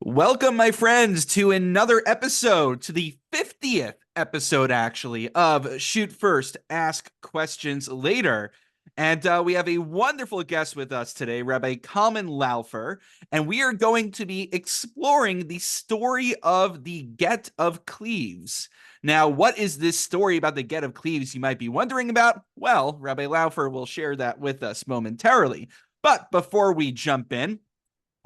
Welcome, my friends, to another episode, to the 50th episode, actually, of Shoot First, Ask Questions Later. And we have a wonderful guest with us today, Rabbi Kalman Laufer, and we are going to be exploring the story of the Gett of Kleeves. Now, what is this story about the Gett of Kleeves you might be wondering about? Well, Rabbi Laufer will share that with us momentarily. But before we jump in,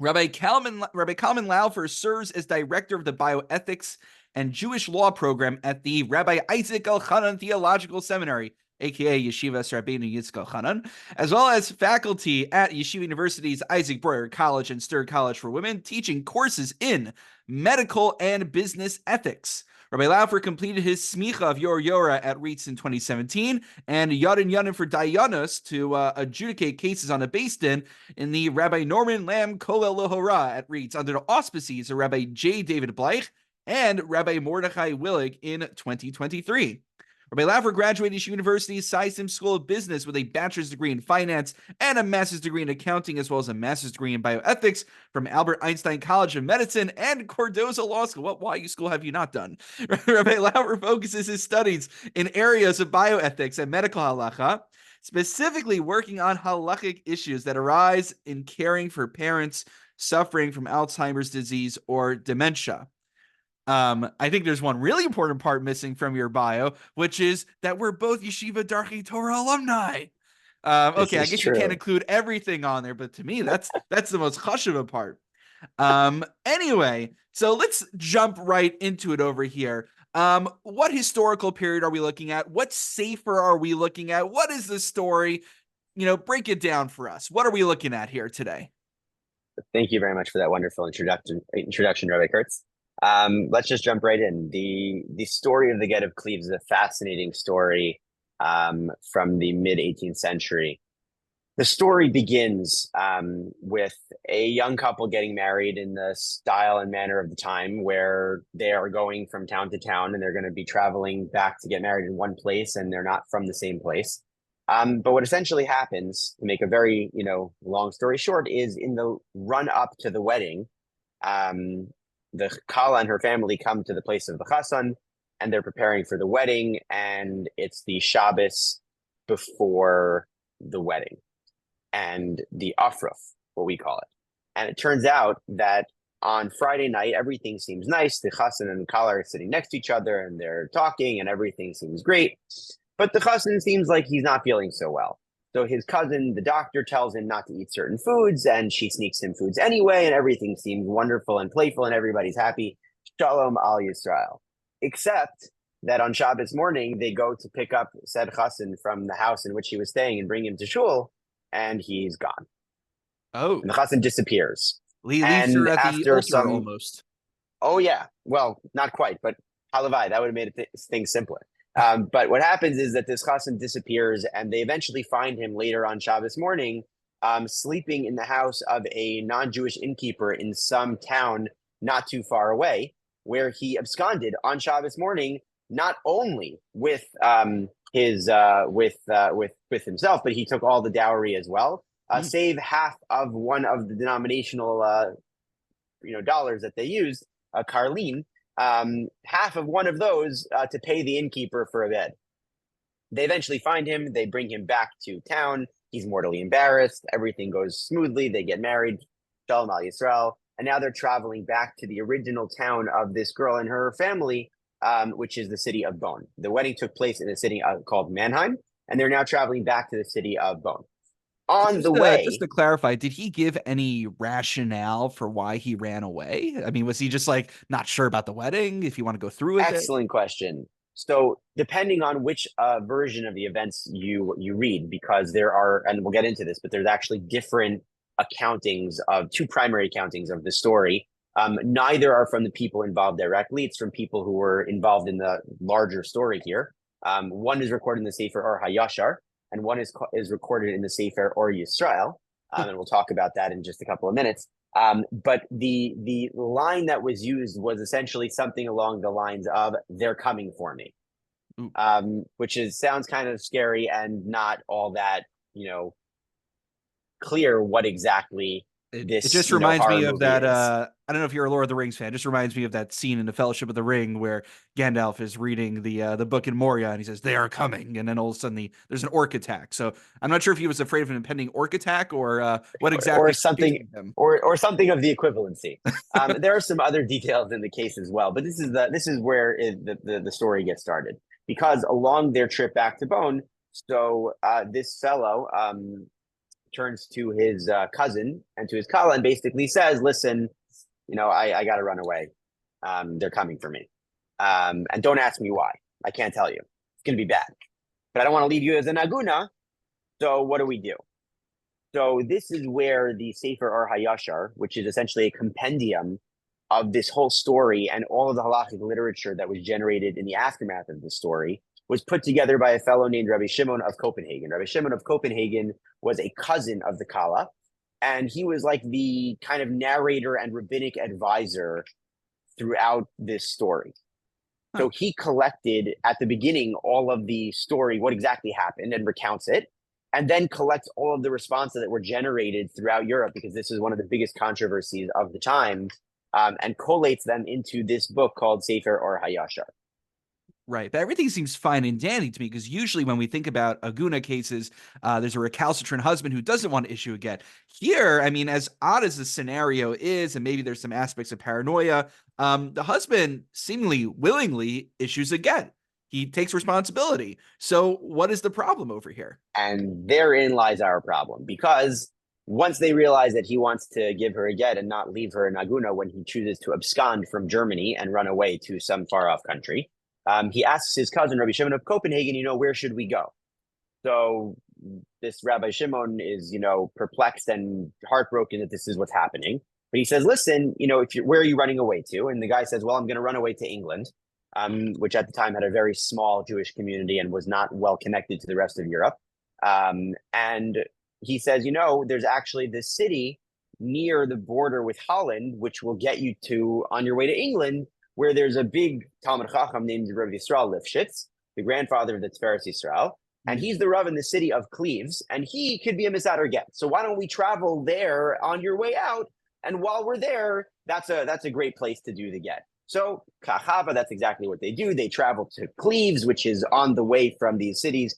Rabbi Kalman Laufer serves as director of the bioethics and Jewish law program at the Rabbi Isaac Elchanan Theological Seminary, aka Yeshiva Rabbeinu Yitzchak Elchanan, as well as faculty at Yeshiva University's Isaac Breuer College and Stern College for Women, teaching courses in medical and business ethics. Rabbi Laufer completed his smicha of Yor Yora at REITs in 2017 and Yadin for dayanos to adjudicate cases on a beis din in the Rabbi Norman Lamb Kolel Lohora at REITs under the auspices of Rabbi J. David Bleich and Rabbi Mordechai Willig in 2023. Rabbi Laufer graduated Yeshiva University's Seisim School of Business with a bachelor's degree in finance and a master's degree in accounting, as well as a master's degree in bioethics from Albert Einstein College of Medicine and Cardozo Law School. What YU school have you not done? Rabbi Laufer focuses his studies in areas of bioethics and medical halacha, specifically working on halachic issues that arise in caring for parents suffering from Alzheimer's disease or dementia. I think there's one really important part missing from your bio, which is that we're both Yeshiva Darchei Torah alumni. Okay, I guess True. you can't include everything on there, but to me, that's the most chashuva part. Anyway, so let's jump right into it over here. What historical period are we looking at? What sefer are we looking at? What is the story? Break it down for us. What are we looking at here today? Thank you very much for that wonderful introduction, Rabbi Kurtz. Let's just jump right in. The story of the Gett of Kleeves is a fascinating story from the mid-18th century. The story begins with a young couple getting married in the style and manner of the time, where they are going from town to town and they're going to be traveling back to get married in one place, and they're not from the same place. But what essentially happens, to make a very long story short, is in the run up to the wedding, the Kala and her family come to the place of the Chassan, and they're preparing for the wedding, and it's the Shabbos before the wedding, and the Afruf, what we call it. And it turns out that on Friday night, everything seems nice. The Chassan and Kala are sitting next to each other, and they're talking, and everything seems great. But the Chassan seems like he's not feeling so well. So his cousin, the doctor, tells him not to eat certain foods, and she sneaks him foods anyway, and everything seems wonderful and playful, and everybody's happy. Shalom al Yisrael. Except that on Shabbos morning, they go to pick up said chassan from the house in which he was staying and bring him to shul, and he's gone. Oh. And the chassan disappears. Leaves her at the altar almost. Oh, yeah. Well, not quite, but halavai, that would have made things simpler. But what happens is that this chassan disappears, and they eventually find him later on Shabbos morning, sleeping in the house of a non-Jewish innkeeper in some town not too far away, where he absconded on Shabbos morning, not only with with himself, but he took all the dowry as well, save half of one of the denominational dollars that they used, Carlin. Half of one of those to pay the innkeeper for a bed. They eventually find him. They bring him back to town. He's mortally embarrassed. Everything goes smoothly. They get married. Shalom al Yisrael. And now they're traveling back to the original town of this girl and her family, which is the city of Bonn. The wedding took place in a city called Mannheim, and they're now traveling back to the city of Bonn. Just to clarify, did he give any rationale for why he ran away? I mean, was he just like not sure about the wedding? If you want to go through with Excellent question. So depending on which version of the events you read, because there are, and we'll get into this, but there's actually different accountings of two primary accountings of the story. Neither are from the people involved directly. It's from people who were involved in the larger story here. One is recorded in the Sefer Or HaYashar, and one is recorded in the Sefer Or HaYashar, and we'll talk about that in just a couple of minutes. But the line that was used was essentially something along the lines of "They're coming for me," which sounds kind of scary and not all that clear what exactly this. It just reminds me of that. I don't know if you're a Lord of the Rings fan. It just reminds me of that scene in the Fellowship of the Ring where Gandalf is reading the book in Moria, and he says they are coming, and then all of a sudden there's an orc attack. So I'm not sure if he was afraid of an impending orc attack or what or exactly was something, facing him. or something of the equivalency. There are some other details in the case as well, but this is where the story gets started, because along their trip back to Bone, so this fellow turns to his cousin and to his Kala and basically says, "Listen, I got to run away. They're coming for me, and don't ask me why. I can't tell you. It's gonna be bad, but I don't want to leave you as an aguna. So what do we do?" So this is where the Sefer Or HaYashar, which is essentially a compendium of this whole story and all of the halachic literature that was generated in the aftermath of the story, was put together by a fellow named Rabbi Shimon of Copenhagen. Rabbi Shimon of Copenhagen was a cousin of the Kala, and he was like the kind of narrator and rabbinic advisor throughout this story. So he collected at the beginning all of the story, what exactly happened, and recounts it, and then collects all of the responsa that were generated throughout Europe, because this is one of the biggest controversies of the time, and collates them into this book called Sefer Or HaYashar. Right. But everything seems fine and dandy to me, because usually when we think about aguna cases, there's a recalcitrant husband who doesn't want to issue a get. Here, I mean, as odd as the scenario is, and maybe there's some aspects of paranoia, the husband seemingly willingly issues a get. He takes responsibility. So what is the problem over here? And therein lies our problem, because once they realize that he wants to give her a get and not leave her in aguna when he chooses to abscond from Germany and run away to some far off country, he asks his cousin, Rabbi Shimon of Copenhagen, where should we go? So this Rabbi Shimon is, perplexed and heartbroken that this is what's happening. But he says, listen, where are you running away to? And the guy says, well, I'm going to run away to England, which at the time had a very small Jewish community and was not well connected to the rest of Europe. And he says, there's actually this city near the border with Holland, which will get you to on your way to England, where there's a big Talmud Chacham named Rabbi Yisrael Lifshitz, the grandfather of the Tiferes Yisrael, and he's the Rav in the city of Kleves, and he could be a Misader get. So why don't we travel there on your way out? And while we're there, that's a great place to do the get. So Kachava, that's exactly what they do. They travel to Kleves, which is on the way from these cities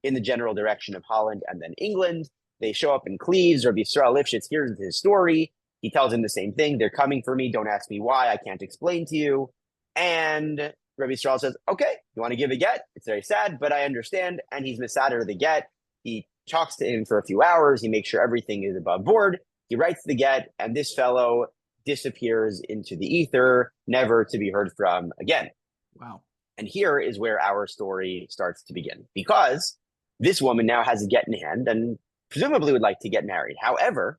in the general direction of Holland and then England. They show up in Kleves. Rabbi Yisrael Lifshitz hears his story. He tells him the same thing. They're coming for me. Don't ask me why. I can't explain to you. And Rabbi Yisrael says, okay, you want to give a get? It's very sad, but I understand. And he's misader the get. He talks to him for a few hours. He makes sure everything is above board. He writes the get, and this fellow disappears into the ether, never to be heard from again. Wow. And here is where our story starts to begin, because this woman now has a get in hand and presumably would like to get married. However,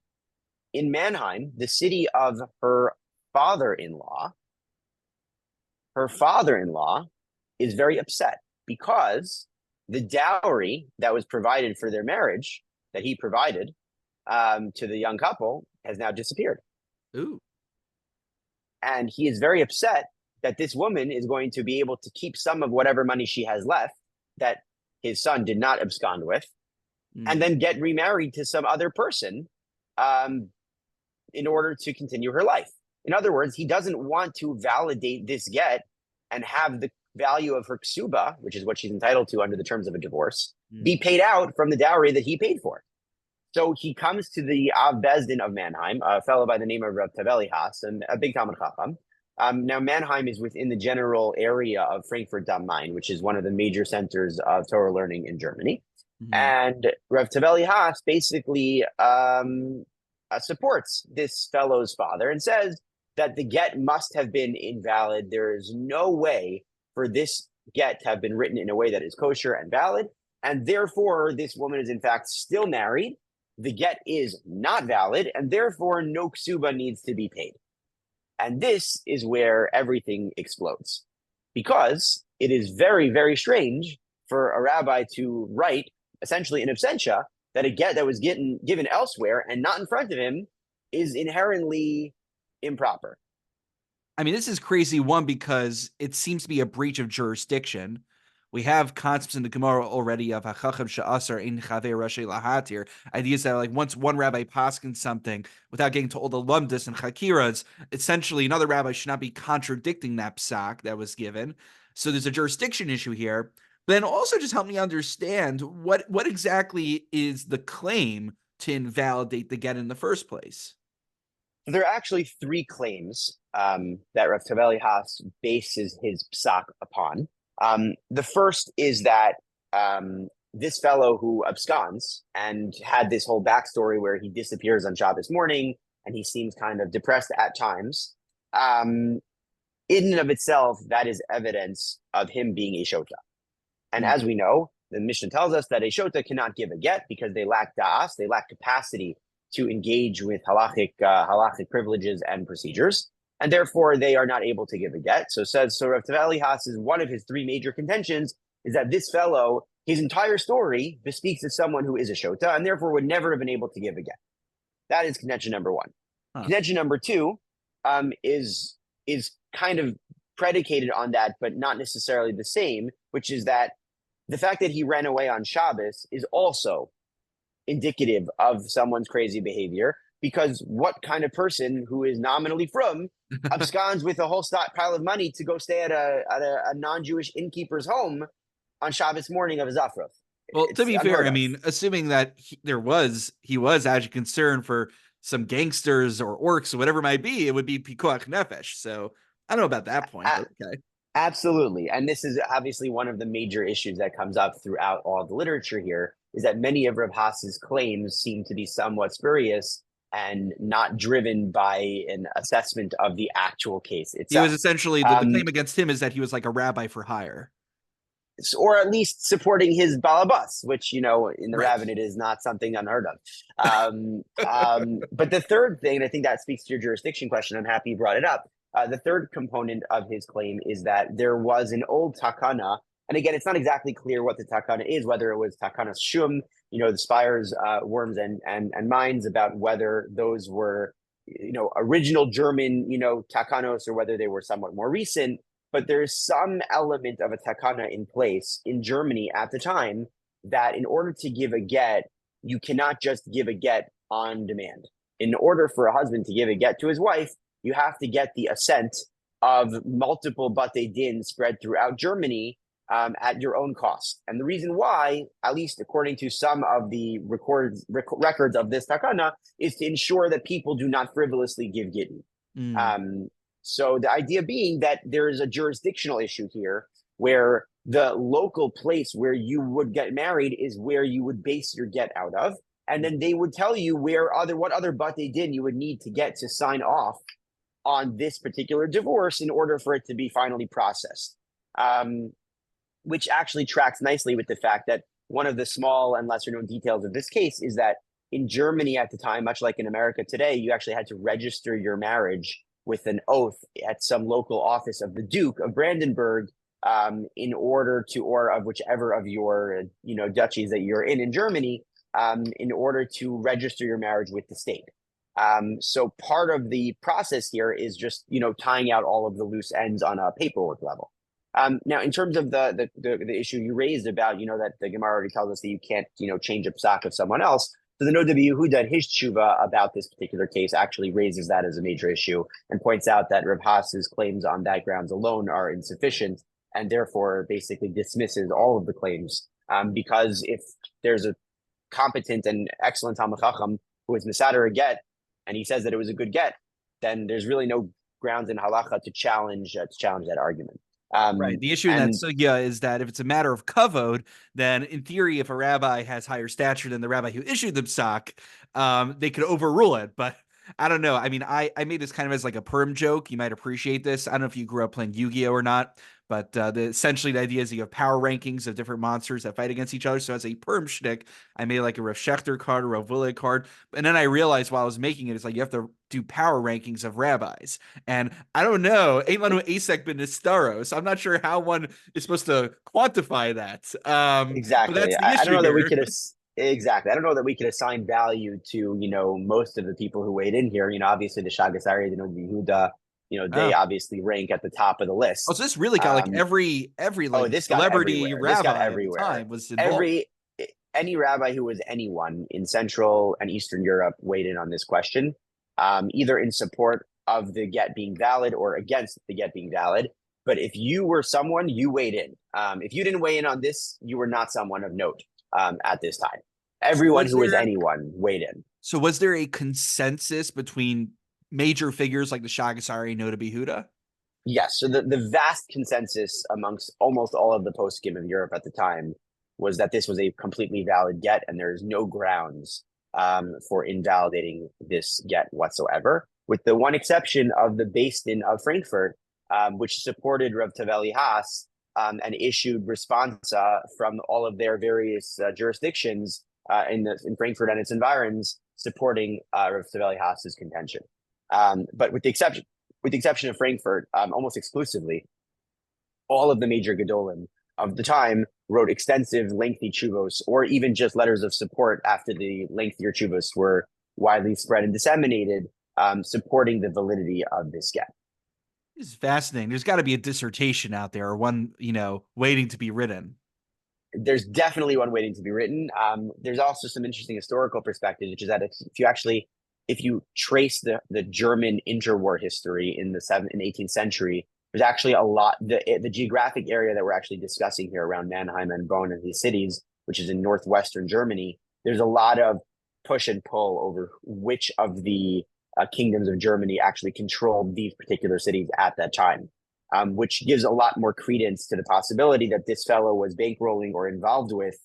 in Mannheim, the city of her father-in-law is very upset because the dowry that was provided for their marriage, that he provided to the young couple, has now disappeared. Ooh. And he is very upset that this woman is going to be able to keep some of whatever money she has left that his son did not abscond with, and then get remarried to some other person in order to continue her life. In other words, he doesn't want to validate this get and have the value of her ksuba, which is what she's entitled to under the terms of a divorce, be paid out from the dowry that he paid for. So he comes to the Av Bezdin of Mannheim, a fellow by the name of Rav Taveli Haas, and a big Talmud Chacham. Now, Mannheim is within the general area of Frankfurt am Main, which is one of the major centers of Torah learning in Germany. And Rav Taveli Haas basically supports this fellow's father and says that the get must have been invalid. There is no way for this get to have been written in a way that is kosher and valid, and therefore this woman is in fact still married. The get is not valid, and therefore no ksuba needs to be paid. And this is where everything explodes, because it is very, very strange for a rabbi to write essentially in absentia that a get that was given elsewhere and not in front of him is inherently improper. I mean, this is crazy, one, because it seems to be a breach of jurisdiction, We have concepts in the Gemara already of hachacham she'asar in chavei rashi lahatir. Ideas that like once one rabbi paskins something without getting to all the lumdus and chakiras, essentially another rabbi should not be contradicting that psak that was given. So there's a jurisdiction issue here. But then also just help me understand what exactly is the claim to invalidate the get in the first place. There are actually three claims that Rav Taveli Haas bases his psak upon. The first is that this fellow who absconds and had this whole backstory where he disappears on Shabbos morning and he seems kind of depressed at times, in and of itself, that is evidence of him being a shota. And as we know, the Mishnah tells us that a shota cannot give a get because they lack da'as, they lack capacity to engage with halachic privileges and procedures, and therefore they are not able to give a get. So Rav Taveli Haas is one of his three major contentions is that this fellow, his entire story bespeaks of someone who is a shota and therefore would never have been able to give a get. That is contention number one. Contention number two is kind of predicated on that, but not necessarily the same, which is that the fact that he ran away on Shabbos is also indicative of someone's crazy behavior, because what kind of person who is nominally from absconds with a whole stockpile of money to go stay at a non-Jewish innkeeper's home on Shabbos morning of a Zafroth? Well, to be fair, I mean, assuming that he was actually concerned for some gangsters or orcs or whatever it might be, it would be pikuach nefesh. So I don't know about that point, but okay. Absolutely. And this is obviously one of the major issues that comes up throughout all the literature here, is that many of Rav Haas's claims seem to be somewhat spurious and not driven by an assessment of the actual case itself. He was essentially, the claim against him is that he was like a rabbi for hire. Or at least supporting his balabas, which, in the rabbinate is not something unheard of. But the third thing, and I think that speaks to your jurisdiction question, I'm happy you brought it up. The third component of his claim is that there was an old takana, and again, it's not exactly clear what the takana is, whether it was takana shum, the spires, worms, and mines, about whether those were, original German, takanos, or whether they were somewhat more recent. But there's some element of a takana in place in Germany at the time that in order to give a get, you cannot just give a get on demand. In order for a husband to give a get to his wife, you have to get the assent of multiple batei din spread throughout Germany at your own cost. And the reason why, at least according to some of the records of this takana, is to ensure that people do not frivolously give gittin. So the idea being that there is a jurisdictional issue here where the local place where you would get married is where you would base your get out of. And then they would tell you what other batei din you would need to get to sign off on this particular divorce in order for it to be finally processed. Which actually tracks nicely with the fact that one of the small and lesser known details of this case is that in Germany at the time, much like in America today, you actually had to register your marriage with an oath at some local office of the Duke of Brandenburg in order to, or of whichever of your, duchies that you're in Germany, in order to register your marriage with the state. So part of the process here is just, tying out all of the loose ends on a paperwork level. Now, in terms of the issue you raised about, that the Gemara already tells us that you can't, change a psak of someone else. So the Noda B'Yehuda in his tshuva about this particular case actually raises that as a major issue and points out that Rav Haas's claims on that grounds alone are insufficient and therefore basically dismisses all of the claims. Because if there's a competent and excellent Talmid Chacham who is Mesader a get, and he says that it was a good get, then there's really no grounds in halacha to challenge that argument. Right. The issue in that sugya is that if it's a matter of kavod, then in theory, if a rabbi has higher stature than the rabbi who issued the psak, they could overrule it. But I don't know. I mean, I made this kind of as like a perm joke. You might appreciate this. I don't know if you grew up playing Yu-Gi-Oh or not, but essentially the idea is you have power rankings of different monsters that fight against each other. So as a perm shtick, I made like a Rav Schechter card, a Rav Wille card. And then I realized while I was making it, it's like you have to do power rankings of rabbis. And I don't know, ain't Lanu Asek ben Nistaro. So I'm not sure how one is supposed to quantify that. Exactly. But that's the I issue don't know that we here. could exactly. I don't know that we could assign value to, most of the people who weighed in here. Obviously the Shagasari, the Noda B'Yehuda, They Oh. obviously rank at the top of the Oh, list. so this really got like Um, every oh, like this got celebrity everywhere. This got rabbi of the everywhere. time was involved. Every any rabbi who was anyone in Central and Eastern Europe weighed in on this question, either in support of the get being valid or against the get being valid. But if you were someone, you weighed in. If you didn't weigh in on this, you were not someone of note at this time. So Everyone was who was there anyone weighed in. so was there a consensus between major figures like the Shagasari and Noda Behuda? Yes, so the vast consensus amongst almost all of the post-skim of Europe at the time was that this was a completely valid get, and there's no grounds for invalidating this get whatsoever, with the one exception of the Din of Frankfurt, which supported Rav Taveli Haas and issued responsa from all of their various jurisdictions in Frankfurt and its environs, supporting Rav Taveli Haas's contention. But with the exception of Frankfurt, almost exclusively, all of the major Gedolim of the time wrote extensive, lengthy chuvos, or even just letters of support after the lengthier chuvos were widely spread and disseminated, supporting the validity of this get. It's fascinating. There's got to be a dissertation out there, or one, waiting to be written. There's definitely one waiting to be written. There's also some interesting historical perspectives, which is that if you trace the German interwar history in the 18th century, there's actually a lot. The geographic area that we're actually discussing here around Mannheim and Bonn and these cities, which is in northwestern Germany, there's a lot of push and pull over which of the kingdoms of Germany actually controlled these particular cities at that time, which gives a lot more credence to the possibility that this fellow was bankrolling or involved with,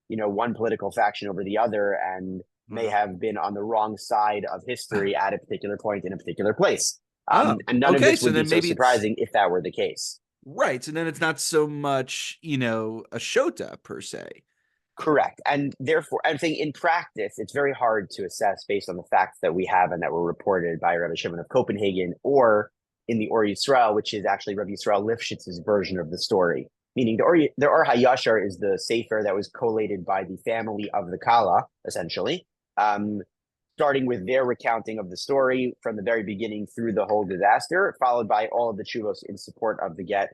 one political faction over the other, and may have been on the wrong side of history at a particular point in a particular place. Oh, And none of okay. this So would be then so maybe it's surprising if that were the case. right. So then it's not so much, a shota per se. Correct. And therefore, I think in practice, it's very hard to assess based on the facts that we have and that were reported by Rabbi Shimon of Copenhagen or in the Or Yisrael, which is actually Rabbi Yisrael Lifshitz's version of the story. Meaning the Or HaYashar is the sefer that was collated by the family of the Kala, essentially, starting with their recounting of the story from the very beginning through the whole disaster, followed by all of the chuvos in support of the get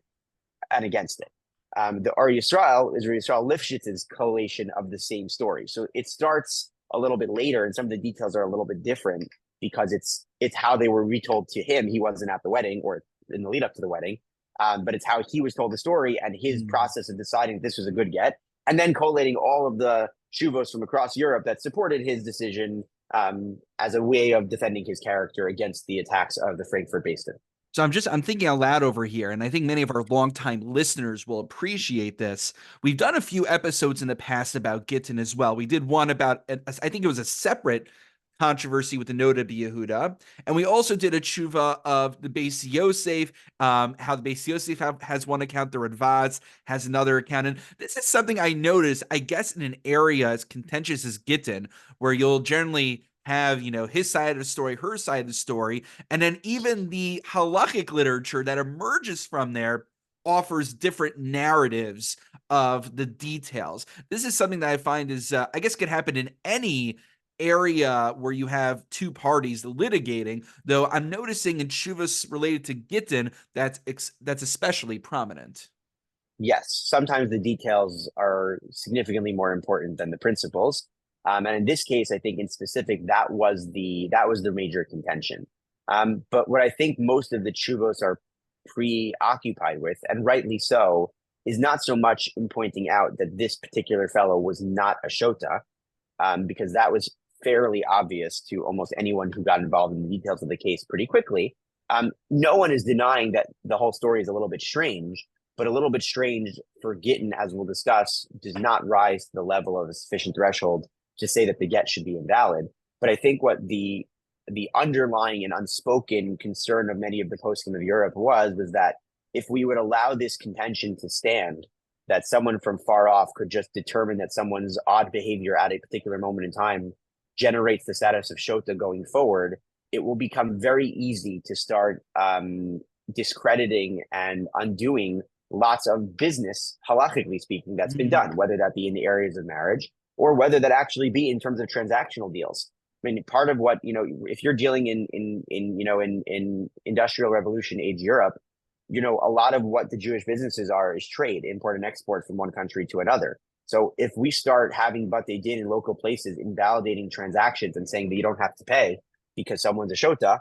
and against it. The Or Yisrael is Yisrael Lifshitz's collation of the same story. So it starts a little bit later, and some of the details are a little bit different because it's how they were retold to him. He wasn't at the wedding or in the lead up to the wedding, but it's how he was told the story and his process of deciding this was a good get, and then collating all of the shuvos from across Europe that supported his decision as a way of defending his character against the attacks of the Frankfurt Beis Din. So I'm thinking out loud over here, and I think many of our longtime listeners will appreciate this. We've done a few episodes in the past about Gittin as well. We did one about, I think it was a separate controversy with the Noda B'Yehuda, and we also did a tshuva of the Beis Yosef, how the Beis Yosef has one account, the Radvaz has another account, and this is something I noticed, I guess, in an area as contentious as Gittin, where you'll generally have, his side of the story, her side of the story, and then even the halachic literature that emerges from there offers different narratives of the details. This is something that I find is, I guess, could happen in any area where you have two parties litigating, though I'm noticing in shuvas related to Gittin that's especially prominent. Yes, sometimes the details are significantly more important than the principles. And in this case, I think in specific, that was the major contention. But what I think most of the chuvos are preoccupied with, and rightly so, is not so much in pointing out that this particular fellow was not a shota, because that was fairly obvious to almost anyone who got involved in the details of the case pretty quickly. No one is denying that the whole story is a little bit strange, but a little bit strange for Gittin, as we'll discuss, does not rise to the level of a sufficient threshold to say that the get should be invalid. But I think what the underlying and unspoken concern of many of the post-skim of Europe was that if we would allow this contention to stand, that someone from far off could just determine that someone's odd behavior at a particular moment in time generates the status of shota going forward, it will become very easy to start discrediting and undoing lots of business, halachically speaking, that's been done, whether that be in the areas of marriage or whether that actually be in terms of transactional deals. mean, part of what, if you're dealing in industrial revolution age Europe, a lot of what the Jewish businesses are is trade, import and export from one country to another. So if we start having what they did in local places, invalidating transactions and saying that you don't have to pay because someone's a shota,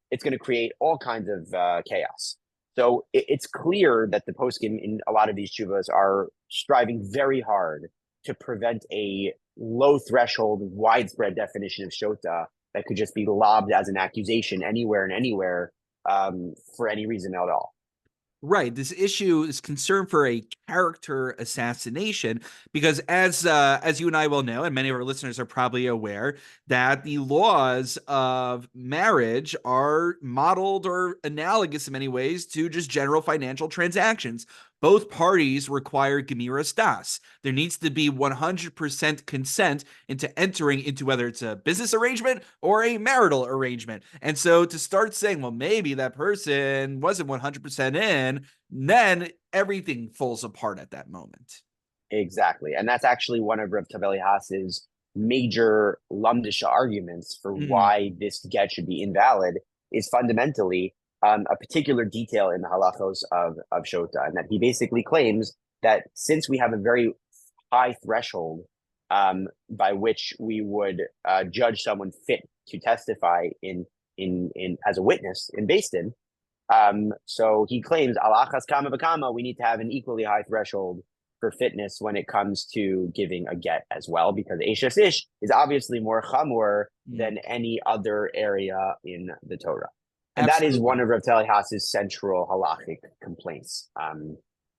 it's going to create all kinds of chaos. So it's clear that the poskim in a lot of these tshuvas are striving very hard to prevent a low threshold, widespread definition of shota that could just be lobbed as an accusation anywhere and anywhere for any reason at all. Right. This issue is concern for a character assassination because as you and I will know, and many of our listeners are probably aware, that the laws of marriage are modeled or analogous in many ways to just general financial transactions. Both parties require gemiras das. There needs to be 100% consent into entering into whether it's a business arrangement or a marital arrangement. And so to start saying, well, maybe that person wasn't 100% in, then everything falls apart at that moment. Exactly. And that's actually one of Rav Tabeli Haas's major Lumdisha arguments for why this get should be invalid is fundamentally a particular detail in the halachos of Shota, and that he basically claims that since we have a very high threshold by which we would judge someone fit to testify in as a witness in Beis Din, so he claims alachas kama v'kama, we need to have an equally high threshold for fitness when it comes to giving a get as well, because Eshes Ish is obviously more chamor than any other area in the Torah. And Absolutely. that is one of Rav Tabeli Haas's central halachic complaints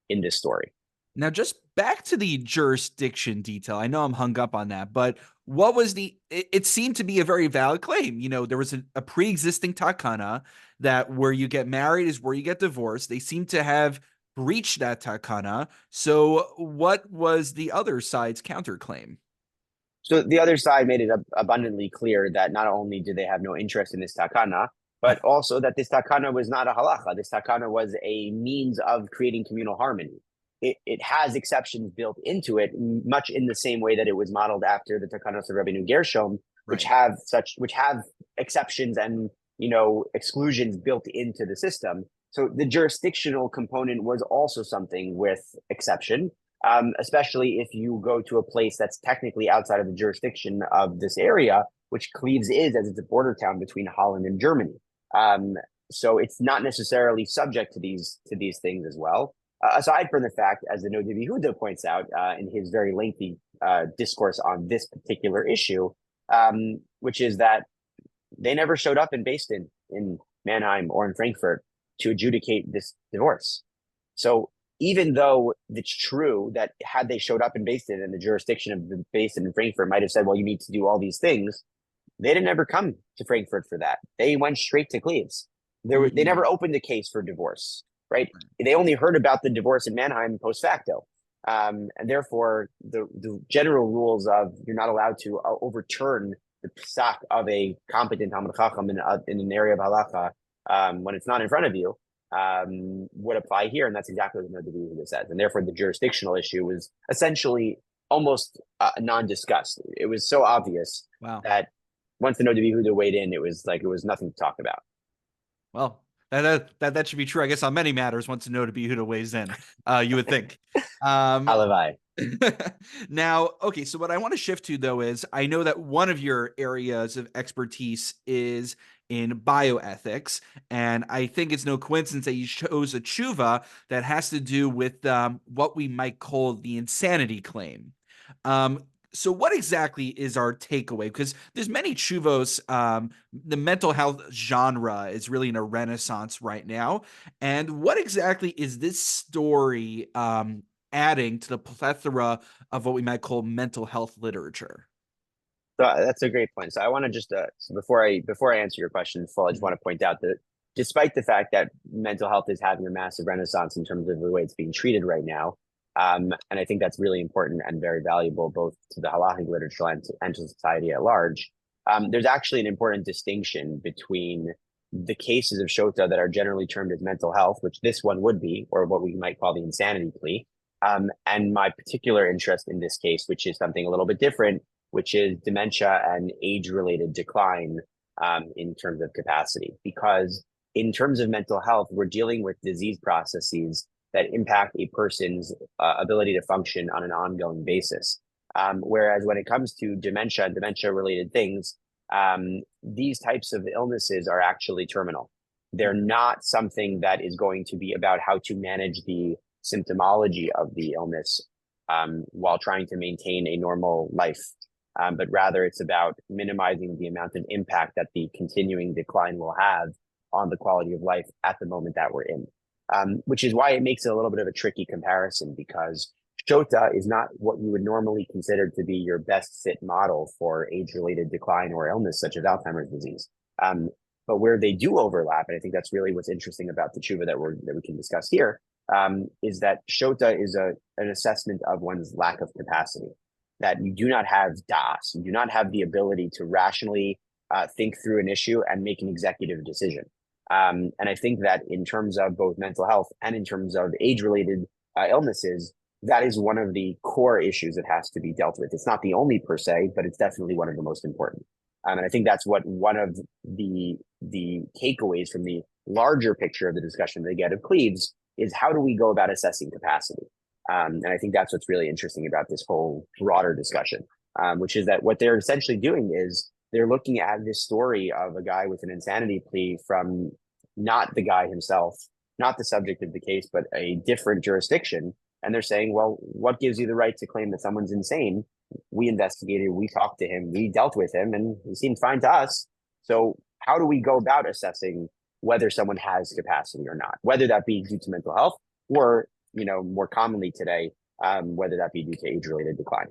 in this story. Now, just back to the jurisdiction detail. I know I'm hung up on that, but what was it seemed to be a very valid claim. There was a pre-existing takana that where you get married is where you get divorced. They seem to have breached that takana. So what was the other side's counterclaim? So the other side made it abundantly clear that not only did they have no interest in this takana, but also that this takana was not a halacha. This takana was a means of creating communal harmony. It has exceptions built into it, much in the same way that it was modeled after the takanos of Rabbeinu Gershom, which have exceptions and exclusions built into the system. So the jurisdictional component was also something with exception, especially if you go to a place that's technically outside of the jurisdiction of this area, which Kleves is, as it's a border town between Holland and Germany. So it's not necessarily subject to these things as well. Aside from the fact, as the Noda B'Yehuda points out in his very lengthy discourse on this particular issue, which is that they never showed up in Beis Din in Mannheim or in Frankfurt to adjudicate this divorce. So even though it's true that had they showed up in Beis Din and the jurisdiction of the Beis Din in Frankfurt might have said, well, you need to do all these things, they didn't ever come to Frankfurt for that. They went straight to Kleves. They never opened a case for divorce. Right? They only heard about the divorce in Mannheim post facto. And therefore, the general rules of you're not allowed to overturn the psak of a competent Talmid Chacham in an area of halacha when it's not in front of you would apply here. And that's exactly what the Noda B'Yehuda says. And therefore, the jurisdictional issue was essentially almost non-discussed. It was so obvious that once the Noda B'Yehuda weighed in, it was nothing to talk about. Well, that should be true, I guess, on many matters once the Noda B'Yehuda weighs in, you would think. Halavai. Now, okay, so what I want to shift to, though, is I know that one of your areas of expertise is in bioethics, and I think it's no coincidence that you chose a tshuva that has to do with what we might call the insanity claim. So what exactly is our takeaway? Because there's many tshuvos. The mental health genre is really in a renaissance right now. And what exactly is this story adding to the plethora of what we might call mental health literature? So that's a great point. So I want to just so before I answer your question full, I just want to point out that despite the fact that mental health is having a massive renaissance in terms of the way it's being treated right now, and I think that's really important and very valuable both to the halachic literature and to society at large. There's actually an important distinction between the cases of shota that are generally termed as mental health, which this one would be, or what we might call the insanity plea, and my particular interest in this case, which is something a little bit different, which is dementia and age-related decline in terms of capacity. Because in terms of mental health, we're dealing with disease processes that impact a person's ability to function on an ongoing basis. Whereas when it comes to dementia and dementia-related things, these types of illnesses are actually terminal. They're not something that is going to be about how to manage the symptomology of the illness while trying to maintain a normal life. But rather it's about minimizing the amount of impact that the continuing decline will have on the quality of life at the moment that we're in. Which is why it makes it a little bit of a tricky comparison, because Shota is not what you would normally consider to be your best fit model for age-related decline or illness such as Alzheimer's disease. But where they do overlap, and I think that's really what's interesting about the tshuva that we can discuss here, is that Shota is an assessment of one's lack of capacity, that you do not have das, you do not have the ability to rationally think through an issue and make an executive decision. And I think that in terms of both mental health and in terms of age-related illnesses, that is one of the core issues that has to be dealt with. It's not the only per se, but it's definitely one of the most important. And I think that's what one of the takeaways from the larger picture of the discussion of the Gett of Kleeves is: how do we go about assessing capacity? And I think that's what's really interesting about this whole broader discussion, which is that what they're essentially doing is they're looking at this story of a guy with an insanity plea from not the guy himself, not the subject of the case, but a different jurisdiction. And they're saying, well, what gives you the right to claim that someone's insane? We investigated, we talked to him, we dealt with him, and he seemed fine to us. So how do we go about assessing whether someone has capacity or not, whether that be due to mental health or, more commonly today, whether that be due to age-related decline?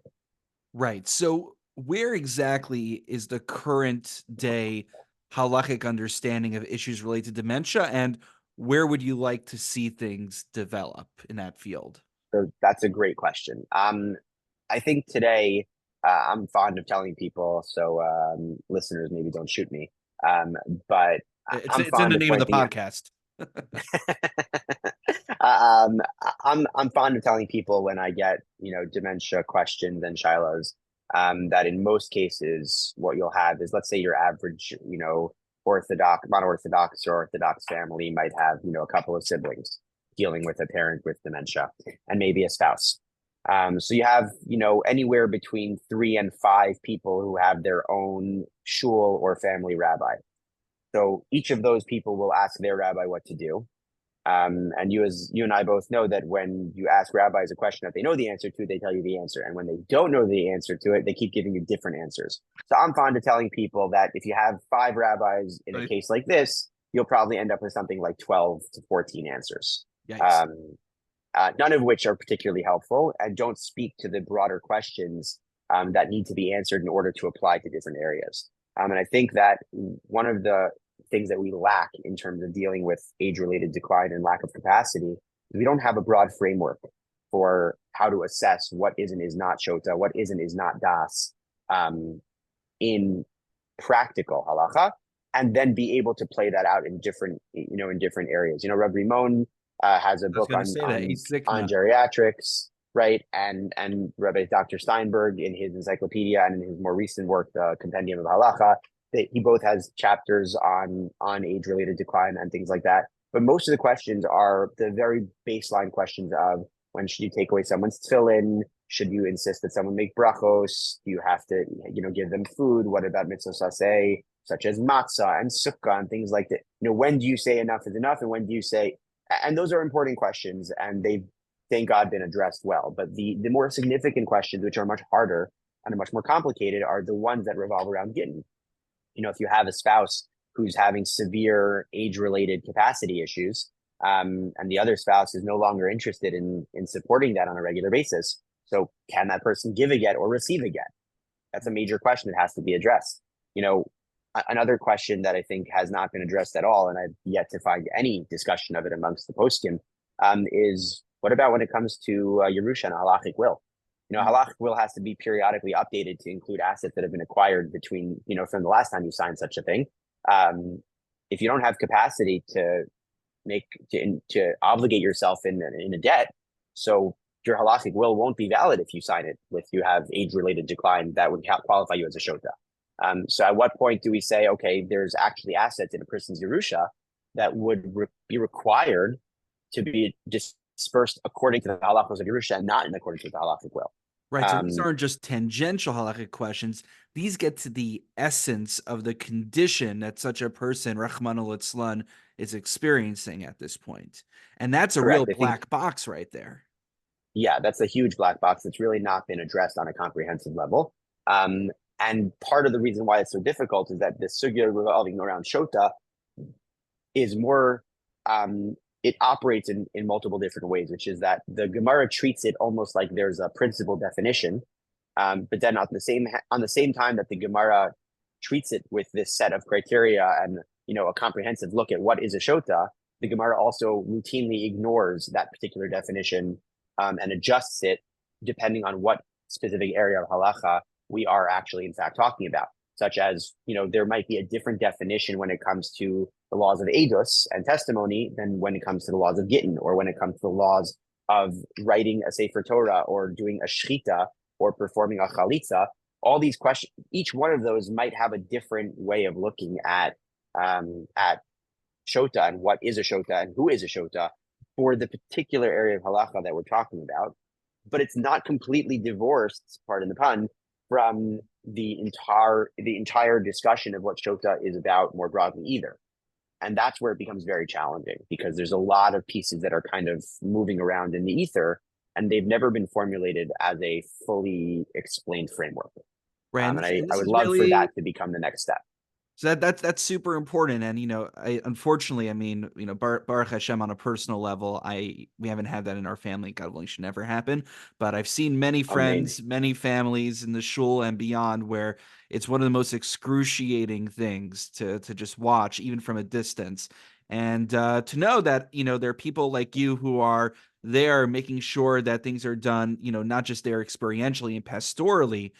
Right. So where exactly is the current day halachic understanding of issues related to dementia, and where would you like to see things develop in that field? So that's a great question. I think today I'm fond of telling people, so listeners maybe don't shoot me, but It's I'm it's in fond the of name of the pointing out. podcast. I'm fond of telling people when I get dementia questions and shilohs, that in most cases what you'll have is, let's say your average monoorthodox or orthodox family might have a couple of siblings dealing with a parent with dementia and maybe a spouse. So you have anywhere between 3 and 5 people who have their own shul or family rabbi. So each of those people will ask their rabbi what to do. And you and I both know that when you ask rabbis a question that they know the answer to, they tell you the answer. And when they don't know the answer to it, they keep giving you different answers. So I'm fond of telling people that if you have 5 rabbis in a case like this, you'll probably end up with something like 12 to 14 answers. None of which are particularly helpful and don't speak to the broader questions that need to be answered in order to apply to different areas. And I think that one of the things that we lack in terms of dealing with age-related decline and lack of capacity, we don't have a broad framework for how to assess what is and is not shota, what is and is not das, in practical halacha, and then be able to play that out in different areas. Rabbi Rimon has a book on geriatrics, right? And Rabbi Dr. Steinberg in his encyclopedia and in his more recent work, the Compendium of Halacha, he both has chapters on age-related decline and things like that. But most of the questions are the very baseline questions of: when should you take away someone's tefillin? Should you insist that someone make brachos? Do you have to, give them food? What about mitzvot saseh, such as matzah and sukkah and things like that? When do you say enough is enough, and when do you say? And those are important questions, and they've, thank God, been addressed well. But the more significant questions, which are much harder and much more complicated, are the ones that revolve around gittin. If you have a spouse who's having severe age-related capacity issues, and the other spouse is no longer interested in supporting that on a regular basis, so can that person give a get or receive a get? That's a major question that has to be addressed. Another question that I think has not been addressed at all, and I've yet to find any discussion of it amongst the poskim, is what about when it comes to Yerusha and halachic will? Halachic will has to be periodically updated to include assets that have been acquired between, from the last time you signed such a thing. If you don't have capacity to obligate yourself in a debt, so your halachic will won't be valid if you sign it if you have age-related decline that would qualify you as a shota. So at what point do we say, okay, there's actually assets in a person's Yerusha that would be required to be dispersed according to the halachos of Yerusha and not in accordance with the halachic will? Right. So these Um, aren't just tangential halachic questions. These get to the essence of the condition that such a person, Rahman al is experiencing at this point. And that's a real Correct. I think, black box right there. yeah, that's a huge black box that's really not been addressed on a comprehensive level. Um, and part of the reason why it's so difficult is that the sugya revolving around shota is more it operates in multiple different ways, which is that the Gemara treats it almost like there's a principal definition, but then at on the same time that the Gemara treats it with this set of criteria and a comprehensive look at what is a shota, the Gemara also routinely ignores that particular definition and adjusts it depending on what specific area of halacha we are actually in fact talking about. Such as, there might be a different definition when it comes to the laws of edus and testimony than when it comes to the laws of gittin, or when it comes to the laws of writing a Sefer Torah or doing a shchita or performing a chalitza. All these questions, each one of those might have a different way of looking at shota and what is a shota and who is a shota for the particular area of halacha that we're talking about. But it's not completely divorced, pardon the pun, from the entire discussion of what shota is about more broadly either. And that's where it becomes very challenging, because there's a lot of pieces that are kind of moving around in the ether, and they've never been formulated as a fully explained framework. Right. And I This would is love for really that to become the next step. so that's super important. And unfortunately, I mean, Baruch Hashem, on a personal level, we haven't had that in our family. God willing, should never happen. But I've seen many Amen. friends, many families in the shul and beyond where it's one of the most excruciating things to just watch, even from a distance. And to know that there are people like you who are there making sure that things are done, not just there experientially and pastorally,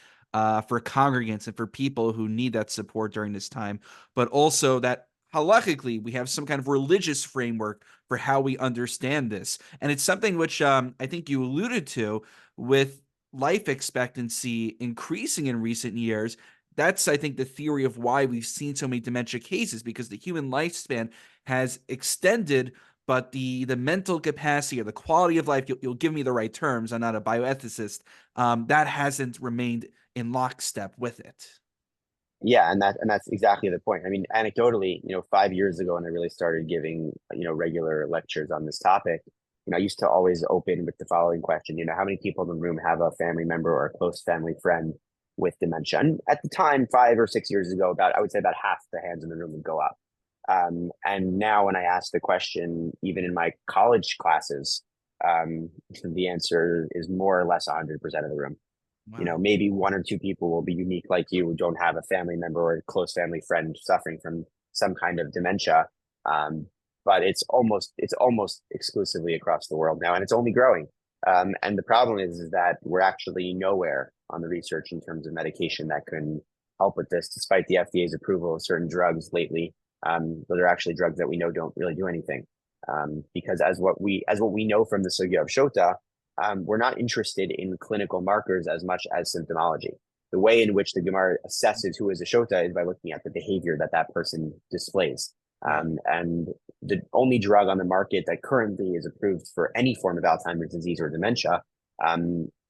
for congregants and for people who need that support during this time, but also that halachically we have some kind of religious framework for how we understand this. And it's something which I think you alluded to with life expectancy increasing in recent years. That's, I think, the theory of why we've seen so many dementia cases, because the human lifespan has extended, but the mental capacity or the quality of life, you'll give me the right terms, I'm not a bioethicist, that hasn't remained in lockstep with it. Yeah, and that's exactly the point. I mean, anecdotally, 5 years ago when I really started giving, regular lectures on this topic, I used to always open with the following question, how many people in the room have a family member or a close family friend with dementia? And at the time, 5 or 6 years ago, I would say about half the hands in the room would go up. And now when I ask the question, even in my college classes, the answer is more or less 100% of the room. Wow. Maybe one or two people will be unique like you, who don't have a family member or a close family friend suffering from some kind of dementia. But it's almost exclusively across the world now, and it's only growing. And the problem is that we're actually nowhere on the research in terms of medication that can help with this, despite the FDA's approval of certain drugs lately. Those are actually drugs that we know don't really do anything. Because as what we know from the sugya of shota, we're not interested in clinical markers as much as symptomology. The way in which the Gemara assesses who is a shota is by looking at the behavior that person displays. Right. And the only drug on the market that currently is approved for any form of Alzheimer's disease or dementia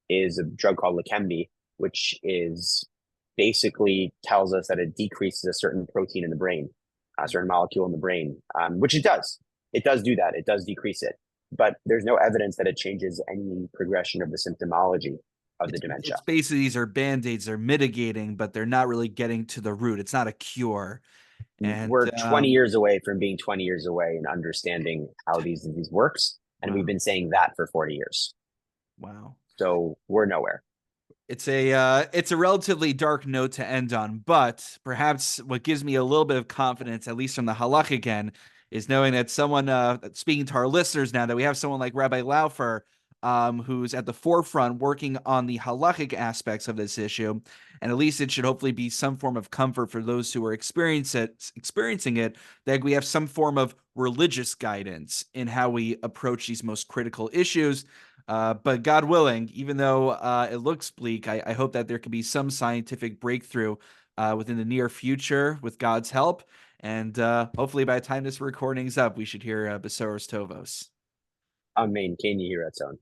is a drug called Leqembi, which is basically tells us that it decreases a certain protein in the brain, a certain molecule in the brain, which it does. It does do that. It does decrease it, but there's no evidence that it changes any progression of the symptomology of the dementia. It's basically, these are band-aids, they're mitigating, but they're not really getting to the root. It's not a cure. And We're 20 years away from being 20 years away and understanding how these disease works. And wow. We've been saying that for 40 years. Wow. So we're nowhere. It's a relatively dark note to end on, but perhaps what gives me a little bit of confidence, at least from the halachic end, is knowing that someone, speaking to our listeners now, that we have someone like Rabbi Laufer, who's at the forefront working on the halachic aspects of this issue. And at least it should hopefully be some form of comfort for those who are experiencing it, that we have some form of religious guidance in how we approach these most critical issues. But God willing, even though it looks bleak, I hope that there can be some scientific breakthrough within the near future with God's help. And hopefully by the time this recording's up, we should hear Besoros Tovos. Amen. Ken Yehiraton.